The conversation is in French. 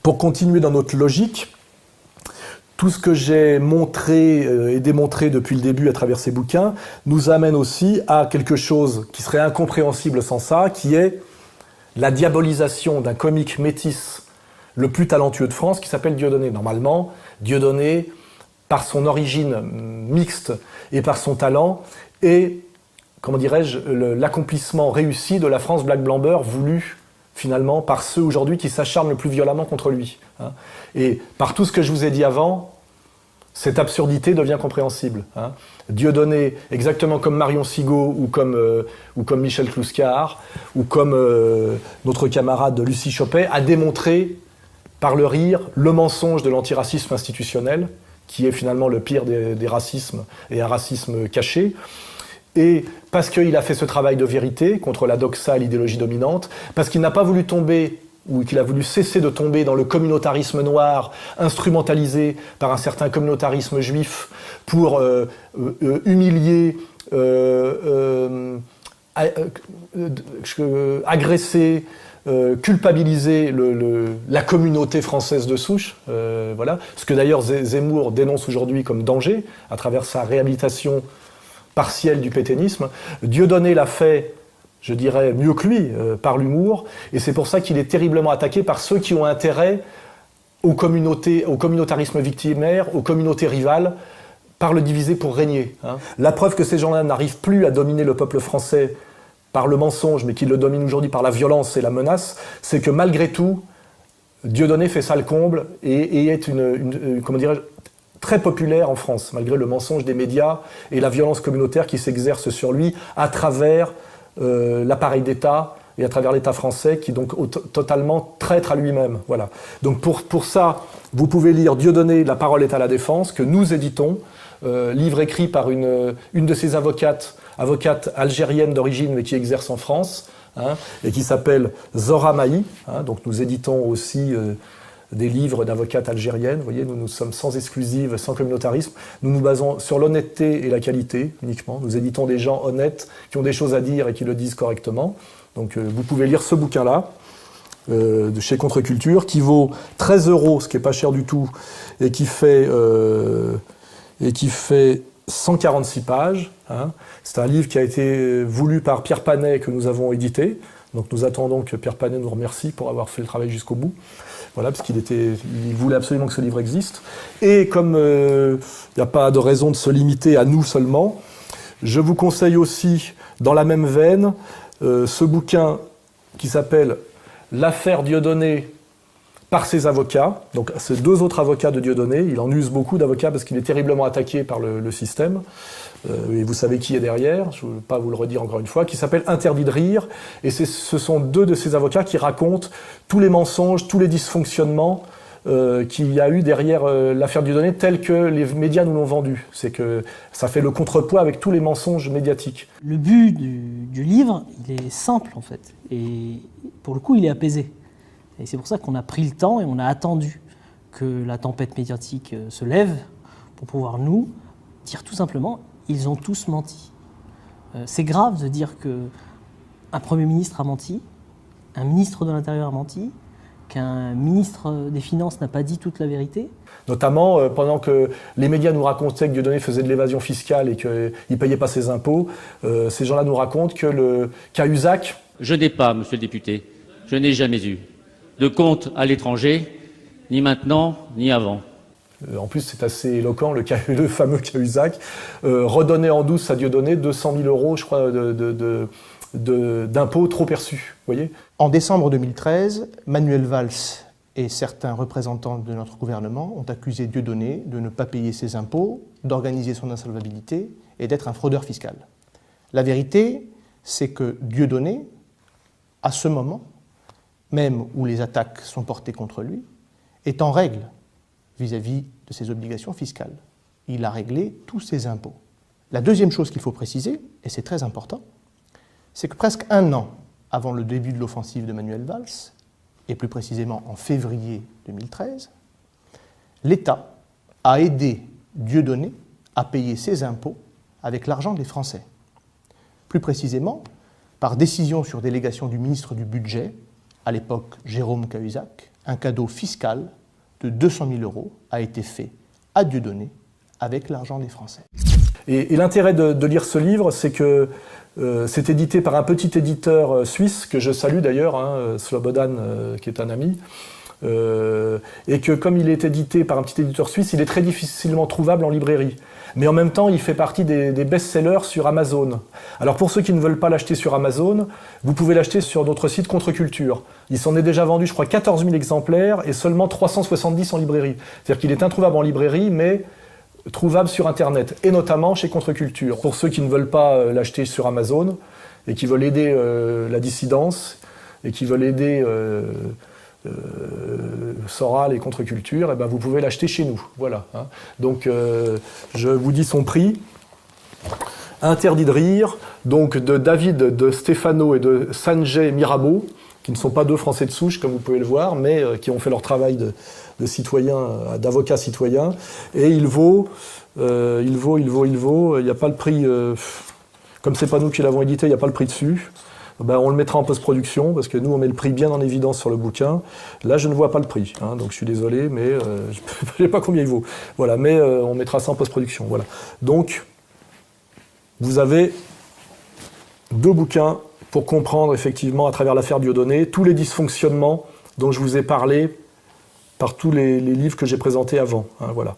Pour continuer dans notre logique, tout ce que j'ai montré et démontré depuis le début à travers ces bouquins nous amène aussi à quelque chose qui serait incompréhensible sans ça, qui est la diabolisation d'un comique métis le plus talentueux de France qui s'appelle Dieudonné. Normalement, Dieudonné, par son origine mixte et par son talent, est, comment dirais-je, l'accomplissement réussi de la France black-blamber voulue finalement par ceux aujourd'hui qui s'acharnent le plus violemment contre lui. Et par tout ce que je vous ai dit avant, cette absurdité devient compréhensible. Dieudonné, exactement comme Marion Sigaud ou comme Michel Clouscar ou comme notre camarade Lucie Choppet, a démontré par le rire le mensonge de l'antiracisme institutionnel, qui est finalement le pire des racismes et un racisme caché. Et parce qu'il a fait ce travail de vérité contre la doxa et l'idéologie dominante, parce qu'il n'a pas voulu tomber, ou qu'il a voulu cesser de tomber dans le communautarisme noir, instrumentalisé par un certain communautarisme juif pour humilier, agresser, culpabiliser la communauté française de souche, voilà. Ce que d'ailleurs Zemmour dénonce aujourd'hui comme danger, à travers sa réhabilitation partielle du pétainisme. Dieudonné l'a fait, je dirais, mieux que lui, par l'humour, et c'est pour ça qu'il est terriblement attaqué par ceux qui ont intérêt aux communautés, au communautarisme victimaire, aux communautés rivales, par le diviser pour régner. La preuve que ces gens-là n'arrivent plus à dominer le peuple français par le mensonge, mais qu'ils le dominent aujourd'hui par la violence et la menace, c'est que malgré tout, Dieudonné fait ça le comble et est comment dirais-je, très populaire en France, malgré le mensonge des médias et la violence communautaire qui s'exerce sur lui à travers l'appareil d'État et à travers l'État français qui donc totalement traître à lui-même. Voilà. Donc pour ça, vous pouvez lire Dieudonné, La parole est à la défense, que nous éditons, livre écrit par une de ses avocate algérienne d'origine mais qui exerce en France, et qui s'appelle Zora Mahi. Donc nous éditons aussi des livres d'avocates algériennes. Vous voyez, nous sommes sans exclusive, sans communautarisme. Nous nous basons sur l'honnêteté et la qualité uniquement. Nous éditons des gens honnêtes qui ont des choses à dire et qui le disent correctement. Donc vous pouvez lire ce bouquin-là, de chez Contre-Culture, qui vaut 13 €, ce qui n'est pas cher du tout, et qui fait 146 pages. C'est un livre qui a été voulu par Pierre Panet, que nous avons édité. Donc nous attendons que Pierre Panet nous remercie pour avoir fait le travail jusqu'au bout. Voilà, parce qu'il voulait absolument que ce livre existe. Et comme il n'y a pas de raison de se limiter à nous seulement, je vous conseille aussi, dans la même veine, ce bouquin qui s'appelle « L'affaire Dieudonné par ses avocats ». Donc c'est 2 autres avocats de Dieudonné. Il en use beaucoup d'avocats parce qu'il est terriblement attaqué par le système. Et vous savez qui est derrière, je ne veux pas vous le redire encore une fois, qui s'appelle « Interdit de rire ». Et ce sont 2 de ces avocats qui racontent tous les mensonges, tous les dysfonctionnements qu'il y a eu derrière l'affaire Dieudonné, telle que les médias nous l'ont vendue. C'est que ça fait le contrepoids avec tous les mensonges médiatiques. Le but du livre, il est simple en fait. Et pour le coup, il est apaisé. Et c'est pour ça qu'on a pris le temps et on a attendu que la tempête médiatique se lève pour pouvoir nous dire tout simplement: ils ont tous menti. C'est grave de dire qu'un Premier ministre a menti, un ministre de l'Intérieur a menti, qu'un ministre des Finances n'a pas dit toute la vérité. Notamment, pendant que les médias nous racontaient que Dieudonné faisait de l'évasion fiscale et qu'il ne payait pas ses impôts, ces gens-là nous racontent que le Cahuzac... Je n'ai pas, monsieur le député, je n'ai jamais eu de compte à l'étranger, ni maintenant, ni avant. En plus, c'est assez éloquent, le fameux Cahuzac redonnait en douce à Dieudonné 200 000 €, je crois, d'impôts trop perçus. Voyez. En décembre 2013, Manuel Valls et certains représentants de notre gouvernement ont accusé Dieudonné de ne pas payer ses impôts, d'organiser son insolvabilité et d'être un fraudeur fiscal. La vérité, c'est que Dieudonné, à ce moment, même où les attaques sont portées contre lui, est en règle vis-à-vis de ses obligations fiscales. Il a réglé tous ses impôts. La deuxième chose qu'il faut préciser, et c'est très important, c'est que presque 1 an avant le début de l'offensive de Manuel Valls, et plus précisément en février 2013, l'État a aidé Dieudonné à payer ses impôts avec l'argent des Français. Plus précisément, par décision sur délégation du ministre du Budget, à l'époque Jérôme Cahuzac, un cadeau fiscal de 200 000 € a été fait à Dieudonné avec l'argent des Français. Et l'intérêt de lire ce livre, c'est que c'est édité par un petit éditeur suisse, que je salue d'ailleurs, Slobodan, qui est un ami, et que comme il est édité par un petit éditeur suisse, il est très difficilement trouvable en librairie. Mais en même temps, il fait partie des best-sellers sur Amazon. Alors pour ceux qui ne veulent pas l'acheter sur Amazon, vous pouvez l'acheter sur notre site Contre-Culture. Il s'en est déjà vendu, je crois, 14 000 exemplaires et seulement 370 en librairie. C'est-à-dire qu'il est introuvable en librairie, mais trouvable sur Internet, et notamment chez Contre-Culture. Pour ceux qui ne veulent pas l'acheter sur Amazon, et qui veulent aider la dissidence, et qui veulent aider Soral et Contre-Culture, eh ben vous pouvez l'acheter chez nous. Voilà. Donc, je vous dis son prix. Interdit de rire, donc de David de Stefano et de Sanjay Mirabeau, qui ne sont pas deux Français de souche, comme vous pouvez le voir, mais qui ont fait leur travail de citoyens, d'avocats citoyens. Et il vaut, il n'y a pas le prix, comme c'est pas nous qui l'avons édité, il n'y a pas le prix dessus. Ben, on le mettra en post-production, parce que nous, on met le prix bien en évidence sur le bouquin. Là, je ne vois pas le prix, donc je suis désolé, mais je ne sais pas combien il vaut. Voilà, mais on mettra ça en post-production. Voilà. Donc, vous avez 2 bouquins pour comprendre, effectivement, à travers l'affaire Dieudonné, tous les dysfonctionnements dont je vous ai parlé par tous les livres que j'ai présentés avant. Voilà.